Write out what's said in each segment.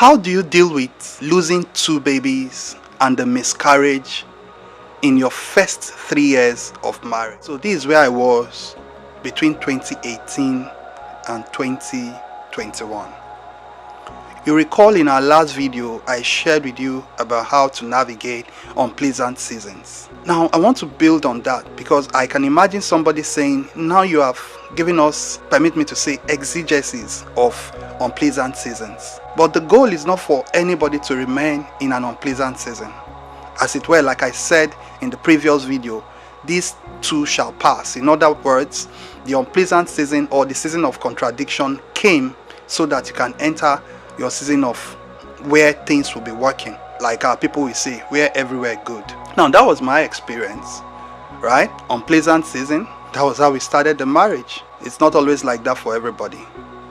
How do you deal with losing 2 babies and the miscarriage in your first 3 years of marriage? So this is where I was between 2018 and 2021. You recall in our last video I shared with you about how to navigate unpleasant seasons. Now I want to build on that because I can imagine somebody saying, now you have given us, permit me to say, exegesis of unpleasant seasons. But the goal is not for anybody to remain in an unpleasant season. As it were, like I said in the previous video, these too shall pass. In other words, the unpleasant season or the season of contradiction came so that you can enter your season of where things will be working, like our people will say, where everywhere good. Now that was my experience, right? Unpleasant season, that was how we started the marriage. It's not always like that for everybody,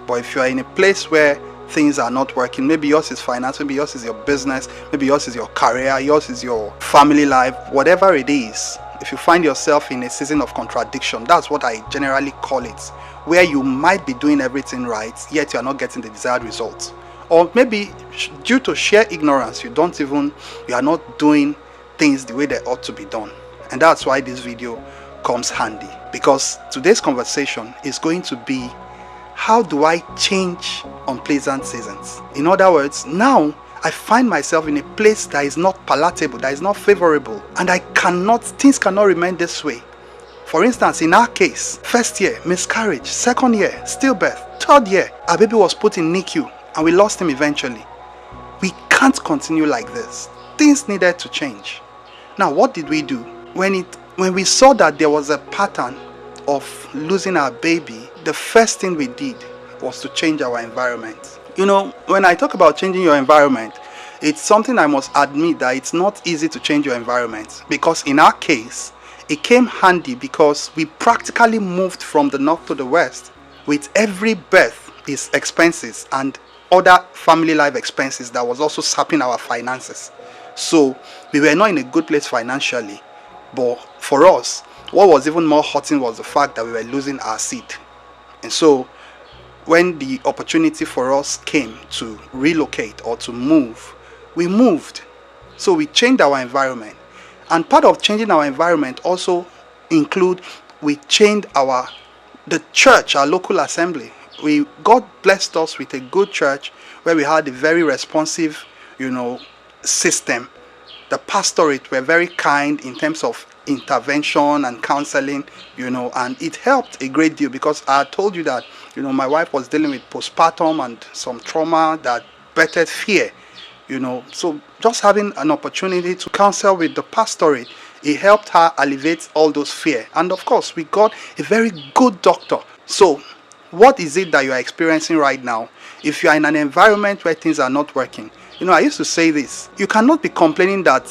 but if you are in a place where things are not working, maybe yours is finance, maybe yours is your business, maybe yours is your career, yours is your family life, whatever it is, if you find yourself in a season of contradiction, that's what I generally call it, where you might be doing everything right, yet you are not getting the desired results. Or maybe due to sheer ignorance, you are not doing things the way they ought to be done. And that's why this video comes handy, because today's conversation is going to be, how do I change unpleasant seasons? In other words, now I find myself in a place that is not palatable, that is not favorable, and things cannot remain this way. For instance, in our case, first year, miscarriage, second year, stillbirth, third year, our baby was put in NICU and we lost him eventually. We can't continue like this. Things needed to change. Now, what did we do? When we saw that there was a pattern of losing our baby, the first thing we did was to change our environment. You know, when I talk about changing your environment, it's something I must admit that it's not easy to change your environment, because in our case, it came handy because we practically moved from the north to the west. With every birth is expenses and other family life expenses that was also sapping our finances. So we were not in a good place financially, but for us, what was even more hurting was the fact that we were losing our seed. And so when the opportunity for us came to relocate or to move, we moved. So we changed our environment. And part of changing our environment also include, we changed the church, our local assembly. God blessed us with a good church where we had a very responsive, system. The pastorate were very kind in terms of intervention and counseling, and it helped a great deal, because I told you that, my wife was dealing with postpartum and some trauma that birthed fear, so just having an opportunity to counsel with the pastorate, it helped her alleviate all those fear. And of course, we got a very good doctor. So what is it that you are experiencing right now? If you are in an environment where things are not working, I used to say this, you cannot be complaining that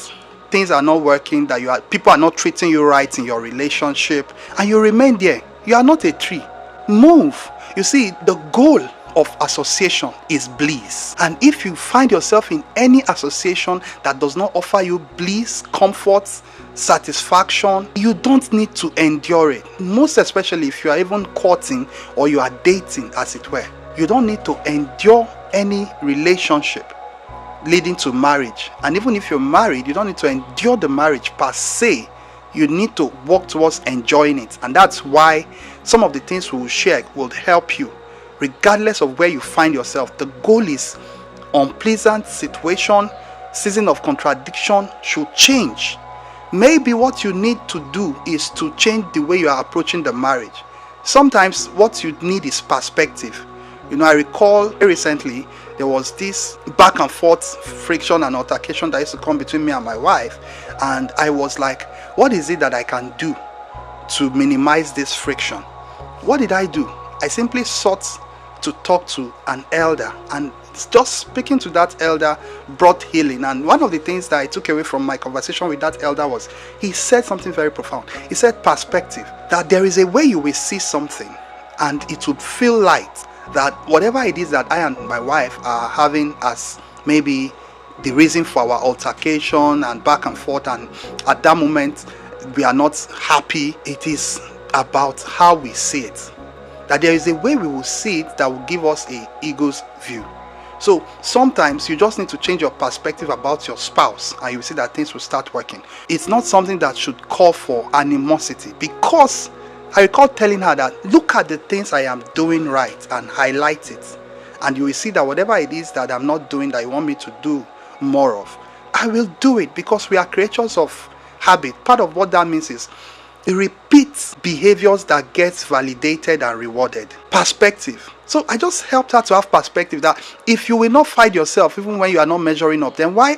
things are not working, that people are not treating you right in your relationship, and you remain there. You are not a tree. Move. You see, the goal of association is bliss. And if you find yourself in any association that does not offer you bliss, comfort, satisfaction, you don't need to endure it. Most especially if you are even courting or you are dating, as it were. You don't need to endure any relationship leading to marriage. And even if you're married, you don't need to endure the marriage per se. You need to work towards enjoying it. And that's why some of the things we will share will help you regardless of where you find yourself. The goal is unpleasant situation, season of contradiction should change. Maybe what you need to do is to change the way you are approaching the marriage. Sometimes what you need is perspective. I recall recently there was this back and forth friction and altercation that used to come between me and my wife, and I was like, what is it that I can do to minimize this friction? What did I do? I simply sought to talk to an elder, and just speaking to that elder brought healing. And one of the things that I took away from my conversation with that elder was, he said something very profound. He said perspective, that there is a way you will see something and it would feel light, that whatever it is that I and my wife are having as maybe the reason for our altercation and back and forth, and at that moment we are not happy, it is about how we see it. That there is a way we will see it that will give us a eagle's view. So sometimes you just need to change your perspective about your spouse and you see that things will start working. It's not something that should call for animosity, because I recall telling her that look at the things I am doing right and highlight it, and you will see that whatever it is that I'm not doing that you want me to do more of, I will do it, because we are creatures of habit. Part of what that means is it repeats behaviors that gets validated and rewarded. Perspective. So I just helped her to have perspective that if you will not fight yourself even when you are not measuring up, then why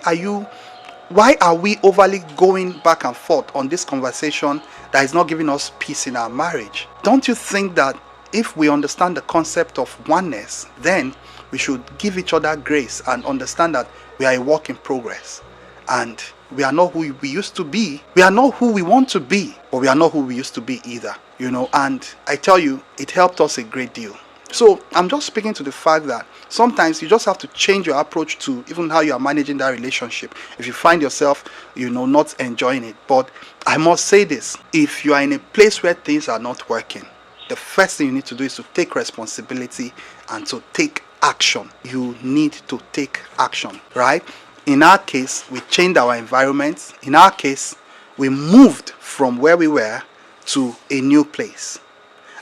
are we overly going back and forth on this conversation that is not giving us peace in our marriage? Don't you think that if we understand the concept of oneness, then we should give each other grace and understand that we are a work in progress, and we are not who we used to be. We are not who we want to be, but we are not who we used to be either, and I tell you, it helped us a great deal. So I'm just speaking to the fact that sometimes you just have to change your approach to even how you are managing that relationship if you find yourself not enjoying it. But I must say this: if you are in a place where things are not working, the first thing you need to do is to take responsibility and to take action. You need to take action, right? In our case, we changed our environment. In our case, we moved from where we were to a new place,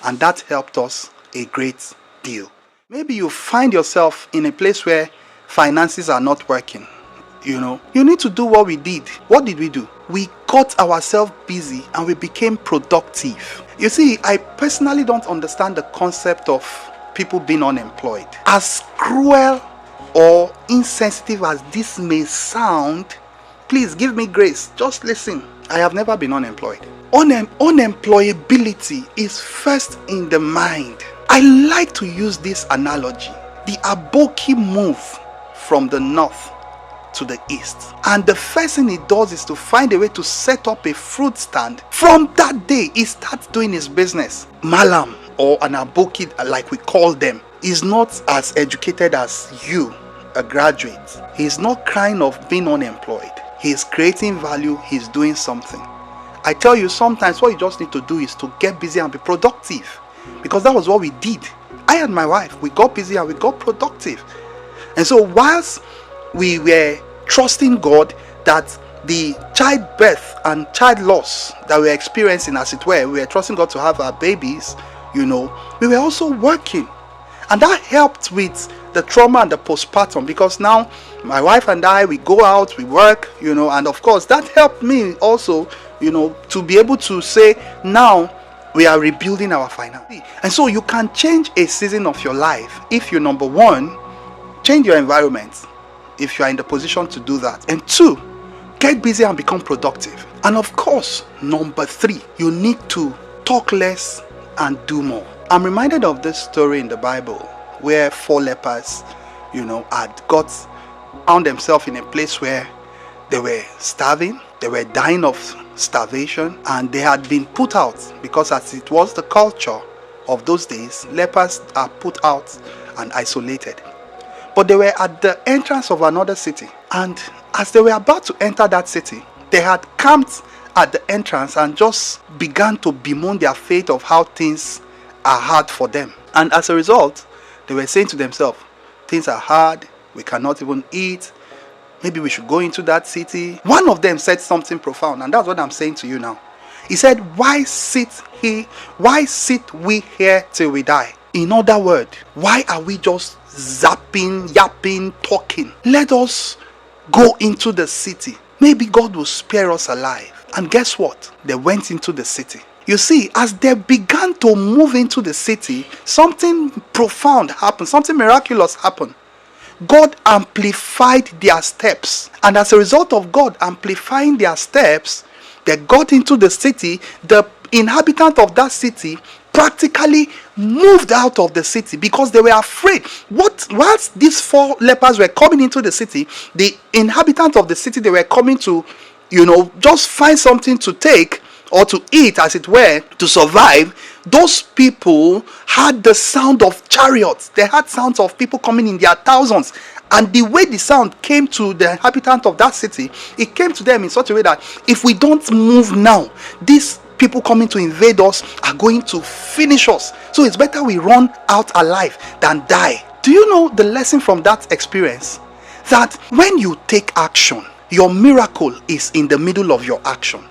and that helped us a great deal. Maybe you find yourself in a place where finances are not working. You need to do what we did. What did we do? We got ourselves busy and we became productive. You see, I personally don't understand the concept of people being unemployed. As cruel or insensitive as this may sound, please give me grace. Just listen. I have never been unemployed. Unemployability is first in the mind. I like to use this analogy. The Aboki move from the north to the east, and the first thing he does is to find a way to set up a fruit stand. From that day, he starts doing his business. Malam, or an Aboki like we call them, is not as educated as you, a graduate. He's not crying of being unemployed. He's creating value. He's doing something. I tell you, sometimes what you just need to do is to get busy and be productive, because that was what we did. I and my wife, we got busy and we got productive. And so whilst we were trusting God that the childbirth and child loss that we were experiencing, as it were, we were trusting God to have our babies, we were also working. And that helped with the trauma and the postpartum, because now my wife and I, we go out, we work, and of course that helped me also, to be able to say, now we are rebuilding our finances. And so you can change a season of your life if you, number one, change your environment, if you are in the position to do that, and two, get busy and become productive. And of course, number three, you need to talk less and do more. I'm reminded of this story in the Bible where 4 lepers, found themselves in a place where they were starving, they were dying of starvation, and they had been put out, because as it was the culture of those days, lepers are put out and isolated. But they were at the entrance of another city, and as they were about to enter that city, they had camped at the entrance and just began to bemoan their fate of how things are hard for them. And as a result, they were saying to themselves, things are hard, we cannot even eat, maybe we should go into that city. One of them said something profound, and that's what I'm saying to you now. He said, why sit we here till we die? In other words, why are we just zapping, yapping, talking? Let us go into the city. Maybe God will spare us alive. And guess what? They went into the city. You see, as they began to move into the city, something profound happened, something miraculous happened. God amplified their steps. And as a result of God amplifying their steps, they got into the city. The inhabitant of that city practically moved out of the city because they were afraid. Whilst these 4 lepers were coming into the city, the inhabitants of the city, they were coming to, just find something to take or to eat, as it were, to survive. Those people had the sound of chariots. They had sounds of people coming in their thousands. And the way the sound came to the inhabitant of that city, it came to them in such a way that if we don't move now, these people coming to invade us are going to finish us. So it's better we run out alive than die. Do you know the lesson from that experience? That when you take action, your miracle is in the middle of your action.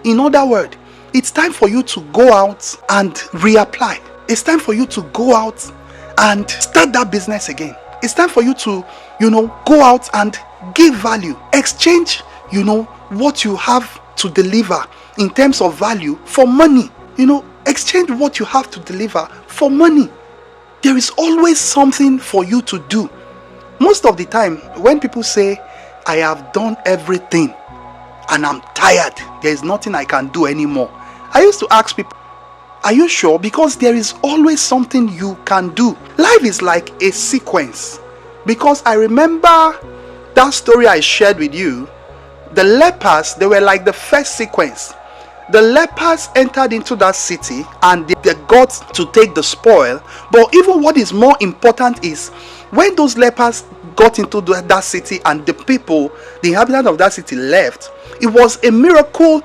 In other words, it's time for you to go out and reapply. It's time for you to go out and start that business again. It's time for you to, go out and give value. Exchange, what you have to deliver in terms of value for money. Exchange what you have to deliver for money. There is always something for you to do. Most of the time, when people say, I have done everything and I'm tired, there is nothing I can do anymore, I used to ask people, are you sure? Because there is always something you can do. Life is like a sequence. Because I remember that story I shared with you. The lepers, they were like the first sequence. The lepers entered into that city and they got to take the spoil. But even what is more important is when those lepers got into that city and the people, the inhabitants of that city left, it was a miracle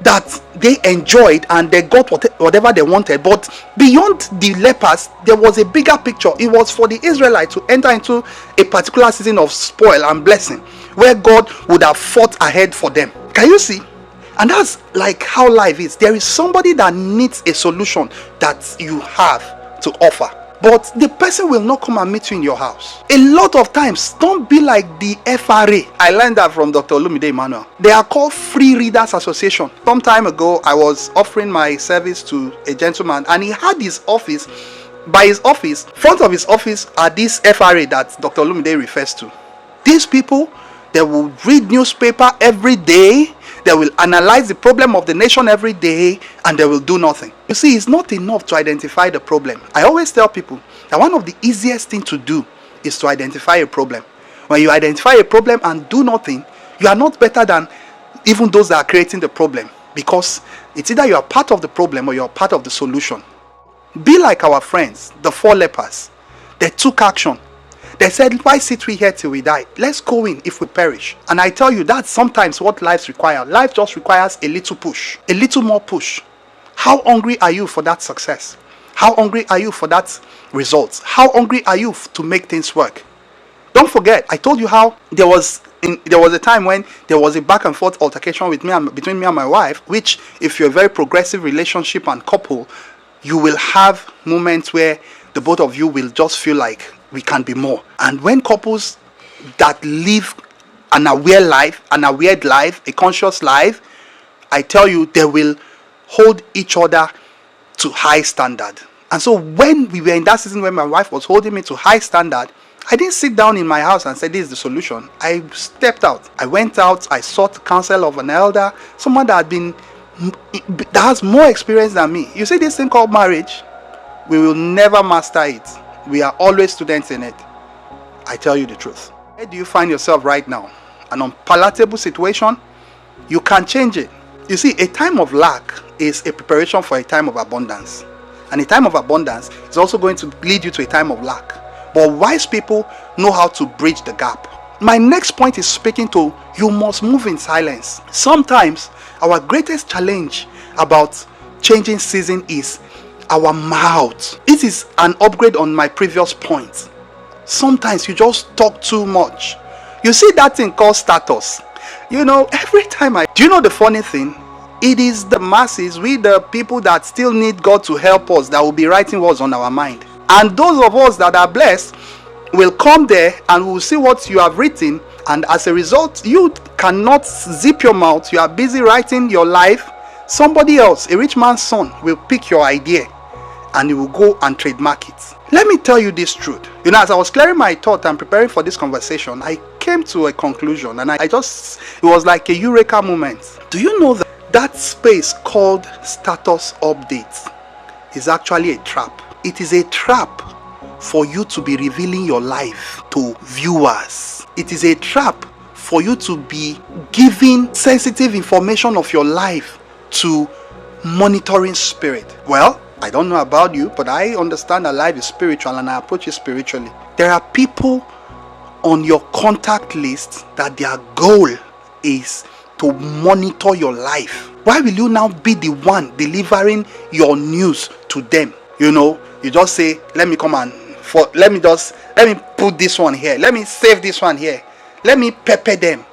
that they enjoyed and they got whatever they wanted. But beyond the lepers, there was a bigger picture. It was for the Israelites to enter into a particular season of spoil and blessing where God would have fought ahead for them. Can you see? And that's like how life is. There is somebody that needs a solution that you have to offer, but the person will not come and meet you in your house. A lot of times, don't be like the FRA. I learned that from Dr. Olumide Emmanuel. They are called Free Readers Association. Some time ago, I was offering my service to a gentleman and he had his office. By his office, front of his office are these FRA that Dr. Olumide refers to. These people, they will read newspaper every day. They will analyze the problem of the nation every day and they will do nothing. You see, it's not enough to identify the problem. I always tell people that one of the easiest things to do is to identify a problem. When you identify a problem and do nothing, you are not better than even those that are creating the problem, because it's either you are part of the problem or you are part of the solution. Be like our friends, the 4 lepers. They took action. They said, why sit we here till we die? Let's go in if we perish. And I tell you, that's sometimes what life requires. Life just requires a little push, a little more push. How hungry are you for that success? How hungry are you for that result? How hungry are you to make things work? Don't forget, I told you how there was a time when there was a back and forth altercation between me and my wife, which if you're a very progressive relationship and couple, you will have moments where the both of you will just feel like we can be more. And when couples that live an aware life, a conscious life, I tell you, they will hold each other to high standard. And so when we were in that season when my wife was holding me to high standard, I didn't sit down in my house and say this is the solution. I stepped out. I went out. I sought counsel of an elder, someone that has more experience than me. You see this thing called marriage, we will never master it. We are always students in it. I tell you the truth. Where do you find yourself right now? An unpalatable situation? You can change it. You see, a time of lack is a preparation for a time of abundance. And a time of abundance is also going to lead you to a time of lack. But wise people know how to bridge the gap. My next point is speaking to you must move in silence. Sometimes our greatest challenge about changing season is our mouth. It is an upgrade on my previous point. Sometimes you just talk too much. You see that thing called status. Every time do you know the funny thing? It is the masses, we the people that still need God to help us, that will be writing words on our mind. And those of us that are blessed will come there and will see what you have written, and as a result, you cannot zip your mouth. You are busy writing your life. Somebody else, a rich man's son, will pick your idea and he will go and trademark it. Let me tell you this truth. As I was clearing my thought and preparing for this conversation, I came to a conclusion, and it was like a eureka moment. Do you know that space called status updates is actually a trap? It is a trap for you to be revealing your life to viewers. It is a trap for you to be giving sensitive information of your life to monitoring spirit. Well, I don't know about you, but I understand that life is spiritual and I approach it spiritually. There are people on your contact list that their goal is to monitor your life. Why will you now be the one delivering your news to them? You just say, let me come and for let me put this one here, let me save this one here, let me pepper them,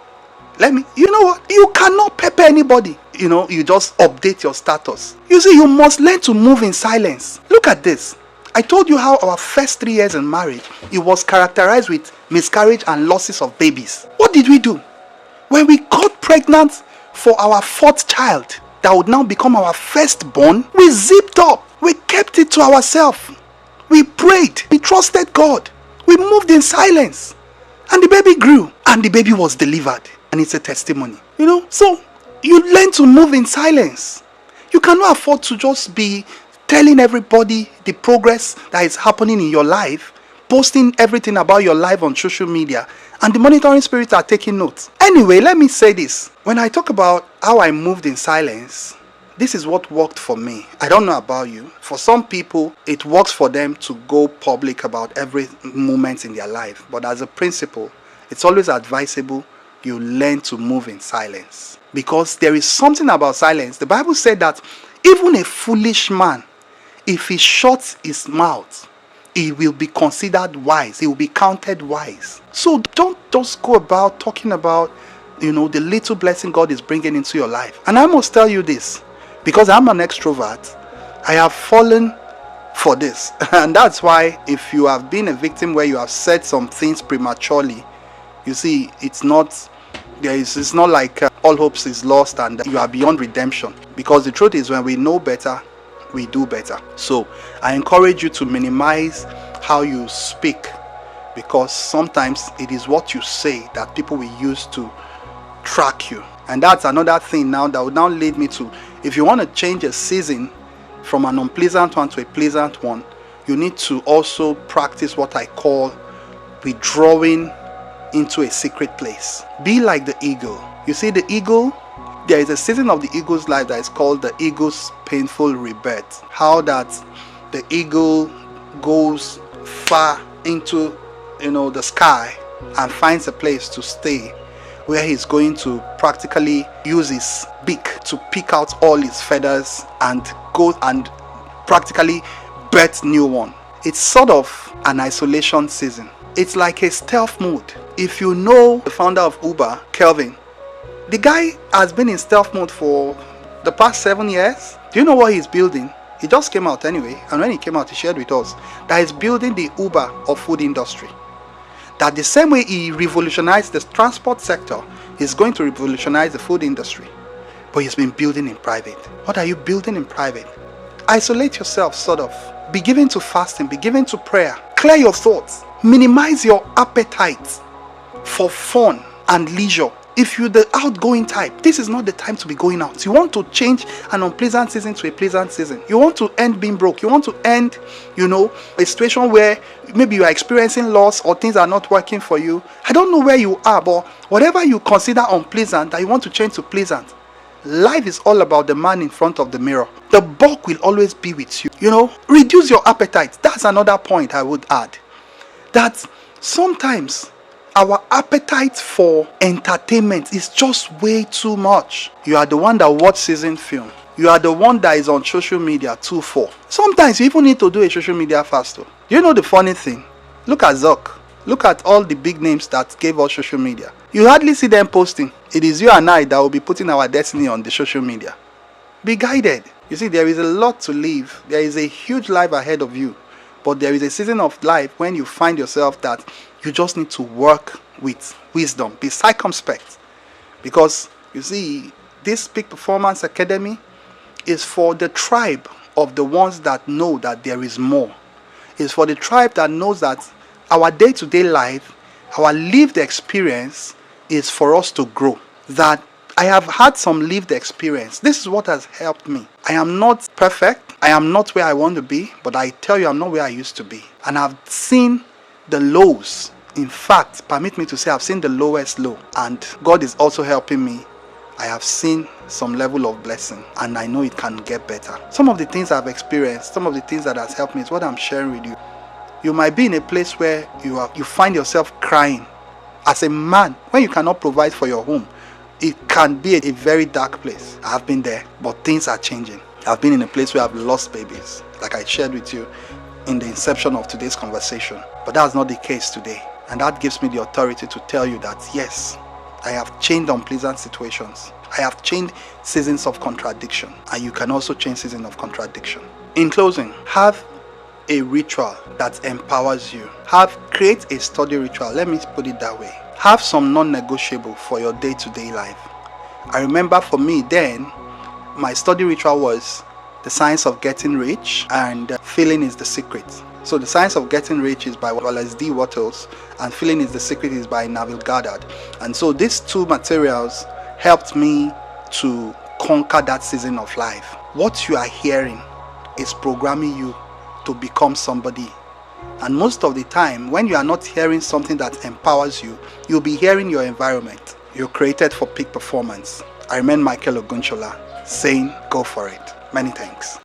you know what, you cannot pepper anybody. You just update your status. You see, you must learn to move in silence. Look at this. I told you how our first 3 years in marriage, it was characterized with miscarriage and losses of babies. What did we do? When we got pregnant for our 4th child, that would now become our firstborn, we zipped up. We kept it to ourselves. We prayed. We trusted God. We moved in silence. And the baby grew. And the baby was delivered. And it's a testimony. So you learn to move in silence. You cannot afford to just be telling everybody the progress that is happening in your life, posting everything about your life on social media, and the monitoring spirits are taking notes. Anyway, let me say this. When I talk about how I moved in silence, this is what worked for me. I don't know about you. For some people, it works for them to go public about every moment in their life. But as a principle, it's always advisable you learn to move in silence. Because there is something about silence. The Bible said that even a foolish man, if he shuts his mouth, he will be considered wise. He will be counted wise. So don't just go about talking about, the little blessing God is bringing into your life. And I must tell you this, because I'm an extrovert, I have fallen for this. And that's why if you have been a victim where you have said some things prematurely, you see, it's not like all hopes is lost and you are beyond redemption. Because the truth is, when we know better, we do better. So I encourage you to minimize how you speak, because sometimes it is what you say that people will use to track you. And that's another thing now that would now lead me to, if you want to change a season from an unpleasant one to a pleasant one, you need to also practice what I call withdrawing into a secret place. Be like the eagle. You see, the eagle, there is a season of the eagle's life that is called the eagle's painful rebirth. How that the eagle goes far into the sky and finds a place to stay, where he's going to practically use his beak to pick out all his feathers and go and practically birth new one. It's sort of an isolation season. It's like a stealth mode. If you know the founder of Uber, Kelvin, the guy has been in stealth mode for the past 7 years. Do you know what he's building? He just came out anyway, and when he came out, he shared with us that he's building the Uber of food industry. That the same way he revolutionized the transport sector, he's going to revolutionize the food industry. But he's been building in private. What are you building in private? Isolate yourself, sort of. Be given to fasting, be given to prayer. Clear your thoughts. Minimize your appetite for fun and leisure. If you're the outgoing type, this is not the time to be going out. You want to change an unpleasant season to a pleasant season. You want to end being broke. You want to end, a situation where maybe you are experiencing loss or things are not working for you. I don't know where you are, but whatever you consider unpleasant that you want to change to pleasant, life is all about the man in front of the mirror. The buck will always be with you. Reduce your appetite. That's another point I would add. That sometimes our appetite for entertainment is just way too much. You are the one that watch season film. You are the one that is on social media 2-4. Sometimes you even need to do a social media fast. Do you know the funny thing? Look at Zuck. Look at all the big names that gave us social media. You hardly see them posting. It is you and I that will be putting our destiny on the social media. Be guided. You see, there is a lot to live. There is a huge life ahead of you. But there is a season of life when you find yourself that you just need to work with wisdom. Be circumspect. Because, you see, this Peak Performance Academy is for the tribe of the ones that know that there is more. It's for the tribe that knows that our day-to-day life, our lived experience is for us to grow. That I have had some lived experience. This is what has helped me. I am not perfect. I am not where I want to be, but I tell you, I'm not where I used to be. And I've seen the lows. In fact, permit me to say I've seen the lowest low. And God is also helping me. I have seen some level of blessing, and I know it can get better. Some of the things I've experienced, some of the things that has helped me is what I'm sharing with you. You might be in a place where you find yourself crying. As a man, when you cannot provide for your home, it can be a very dark place. I've been there, but things are changing. I've been in a place where I've lost babies, like I shared with you. in the inception of today's conversation, but that's not the case today. And that gives me the authority to tell you that yes, I have changed unpleasant situations. I have changed seasons of contradiction, and you can also change seasons of contradiction. In closing, have a ritual that empowers you. Create a study ritual. Let me put it that way. Have some non-negotiable for your day-to-day life. I remember for me then, my study ritual was The Science of Getting Rich and Feeling is the Secret. So The Science of Getting Rich is by Wallace D. Wattles and Feeling is the Secret is by Neville Goddard. And so these two materials helped me to conquer that season of life. What you are hearing is programming you to become somebody. And most of the time, when you are not hearing something that empowers you, you'll be hearing your environment. You're created for peak performance. I remain Michael Ogunshola, saying go for it. Many thanks.